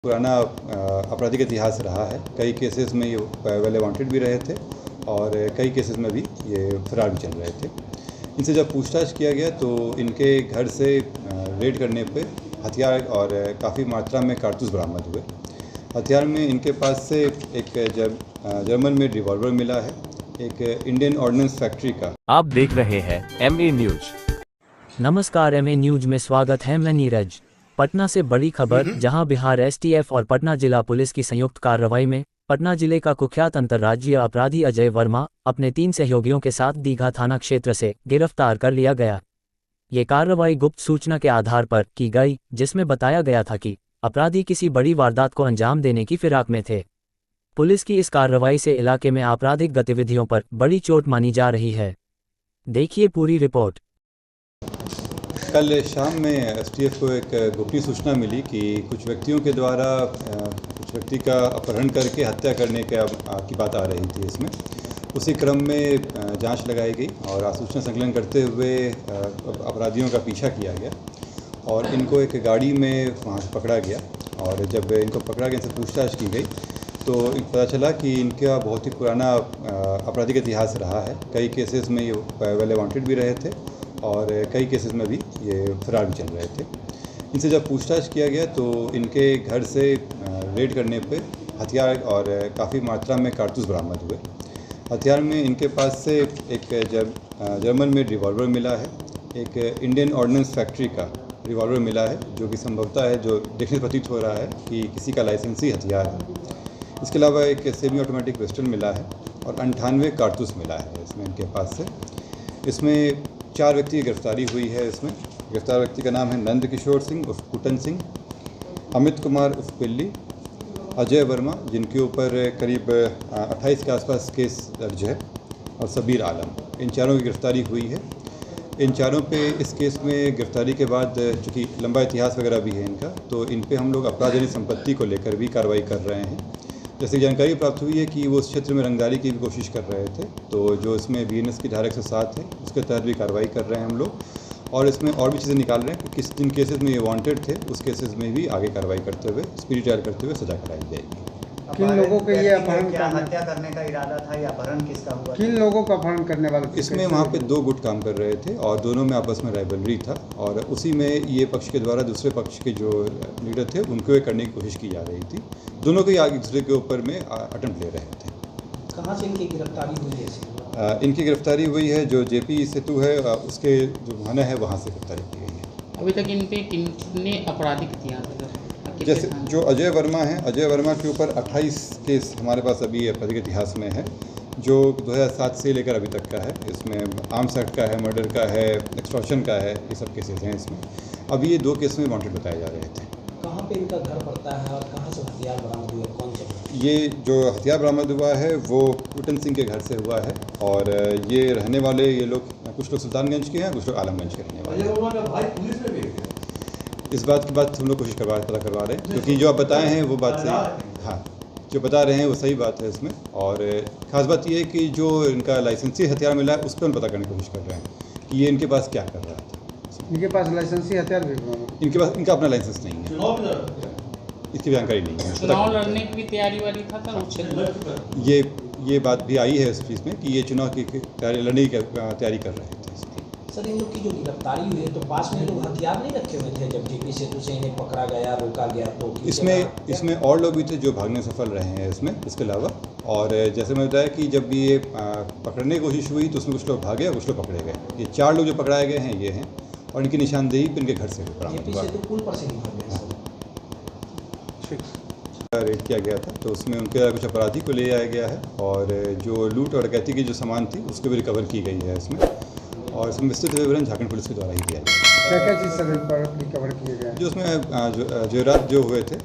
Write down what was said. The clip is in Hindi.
पुराना आपराधिक इतिहास रहा है। कई केसेस में ये पहले वांटेड भी रहे थे और कई केसेस में भी ये फरार भी चल रहे थे। इनसे जब पूछताछ किया गया तो इनके घर से रेड करने पे हथियार और काफ़ी मात्रा में कारतूस बरामद हुए। हथियार में इनके पास से एक जर्मन मेड रिवॉल्वर मिला है, एक इंडियन ऑर्डिनेंस फैक्ट्री का। आप देख रहे हैं MA न्यूज। नमस्कार, MA न्यूज में स्वागत है। मैं नीरज। पटना से बड़ी खबर, जहां बिहार STF और पटना जिला पुलिस की संयुक्त कार्रवाई में पटना जिले का कुख्यात अंतर्राज्यीय अपराधी अजय वर्मा अपने 3 सहयोगियों के साथ दीघा थाना क्षेत्र से गिरफ्तार कर लिया गया। ये कार्रवाई गुप्त सूचना के आधार पर की गई, जिसमें बताया गया था कि अपराधी किसी बड़ी वारदात को अंजाम देने की फिराक में थे। पुलिस की इस कार्रवाई से इलाके में आपराधिक गतिविधियों पर बड़ी चोट मानी जा रही है। देखिए पूरी रिपोर्ट। कल शाम में STF को एक गोपनीय सूचना मिली कि कुछ व्यक्तियों के द्वारा कुछ व्यक्ति का अपहरण करके हत्या करने की बात आ रही थी। इसमें उसी क्रम में जांच लगाई गई और सूचना संकलन करते हुए अपराधियों का पीछा किया गया और इनको एक गाड़ी में वहाँ से पकड़ा गया। और जब इनको पकड़ा गया, इनसे पूछताछ की गई तो पता चला कि इनका बहुत ही पुराना आपराधिक इतिहास रहा है। कई केसेस में ये पहले वांटेड भी रहे थे और कई केसेस में भी ये फरार भी चल रहे थे। इनसे जब पूछताछ किया गया तो इनके घर से रेड करने पे हथियार और काफ़ी मात्रा में कारतूस बरामद हुए। हथियार में इनके पास से एक जर्मन मेड रिवॉल्वर मिला है, एक इंडियन ऑर्डिनेंस फैक्ट्री का रिवॉल्वर मिला है, जो कि संभवतः है, जो देखने से प्रतीत हो रहा है कि किसी का लाइसेंसी हथियार है। इसके अलावा एक सेमी ऑटोमेटिक पिस्टल मिला है और 98 कारतूस मिला है इसमें इनके पास से। इसमें 4 व्यक्ति की गिरफ्तारी हुई है। इसमें गिरफ्तार व्यक्ति का नाम है नंद किशोर सिंह उर्फ कुटन सिंह, अमित कुमार उर्फ पिल्ली, अजय वर्मा जिनके ऊपर करीब 28 के आसपास केस दर्ज है, और सबीर आलम। इन चारों की गिरफ्तारी हुई है। इन चारों पे इस केस में गिरफ्तारी के बाद, चूँकि लंबा इतिहास वगैरह भी है इनका, तो इन पे हम लोग अपराधजनित संपत्ति को लेकर भी कार्रवाई कर रहे हैं। जैसे जानकारी प्राप्त हुई है कि वो उस क्षेत्र में रंगदारी की भी कोशिश कर रहे थे, तो जो इसमें BNS की धारा 107 है उसके तहत भी कार्रवाई कर रहे हैं हम लोग। और इसमें और भी चीज़ें निकाल रहे हैं कि जिन केसेस में ये वांटेड थे उस केसेस में भी आगे कार्रवाई करते हुए, स्पीडी ट्रायल करते हुए सजा कराई जाएगी। किन लोगों के ये अपहरण क्या हत्या करने का इरादा था या अपहरण किसका हुआ? किन लोगों का अपहरण करने वाले? इसमें वहाँ पे 2 गुट काम कर रहे थे और दोनों में आपस में राइवलरी था, और उसी में ये पक्ष के द्वारा दूसरे पक्ष के जो लीडर थे उनको ये करने की कोशिश की जा रही थी। दोनों के आगे दूसरे के ऊपर में अटेम्प्ट ले रहे थे। कहाँ से इनकी गिरफ्तारी हुई है? इनकी गिरफ्तारी हुई है जो JP सेतु है उसके जो थाना है वहाँ से गिरफ्तारी की गई है। अभी तक इन पे कितने आपराधिक इतिहास है? जैसे जो अजय वर्मा है, अजय वर्मा के ऊपर 28 केस हमारे पास अभी आपराधिक इतिहास में है, जो 2007 से लेकर अभी तक का है। इसमें आर्म्स एक्ट का है, मर्डर का है, एक्सटॉर्शन का है, ये सब केसेस हैं इसमें। अभी ये 2 केस में वांटेड बताए जा रहे थे। कहाँ पे इनका घर पड़ता है और कहाँ से हथियार बरामद हुए, कौन से? ये जो हथियार बरामद हुआ है वो कुटन सिंह के घर से हुआ है, और ये रहने वाले ये लोग, कुछ लोग सुल्तानगंज के हैं, कुछ लोग आलमगंज के रहने वाले हैं। इस बात की बात हम लोग कोशिश पता करवा रहे हैं, क्योंकि जो आप बताए हैं वो बात सही, हाँ, जो बता रहे हैं वो सही बात है इसमें। और ख़ास बात ये है कि जो इनका लाइसेंसी हथियार मिला है उस पर हम पता करने की कोशिश कर रहे हैं कि ये इनके पास क्या कर रहा था। इनके पास लाइसेंसी हथियार भी? इनके पास इनका अपना लाइसेंस नहीं है, इसकी जानकारी नहीं है। चुनाव लड़ने की भी तैयारी वाली था सर उस क्षेत्र? ये बात भी आई है इस चीज़ में कि ये चुनाव की लड़ने की तैयारी कर रहे थे। सर, इन लोग की जो गिरफ्तारी हुई है तो पास में लोग हथियार नहीं रखे हुए थे जब JP सेतु से इन्हें पकड़ा गया, रोका गया? तो इसमें और लोग भी थे जो भागने सफल रहे हैं इसमें, इसके अलावा। और जैसे मैं बताया कि जब भी ये पकड़ने की कोशिश हुई तो उसमें कुछ लोग भागे और कुछ लोग पकड़े गए। ये 4 लोग जो पकड़ाए गए हैं ये हैं, और इनकी निशानदेही पे इनके घर से JP सेतु पुल पर से निकल गए। रेड किया गया था तो उसमें उनके कुछ अपराधी को ले जाया गया है, और जो लूट और डकैती की जो सामान थी उसको भी रिकवर की गई है इसमें। और इसमें विस्तृत विवरण झारखंड पुलिस के द्वारा ही दिया गया। क्या क्या चीज़ सर रिकवर किए गए? जो उसमें जेवरात जो हुए थे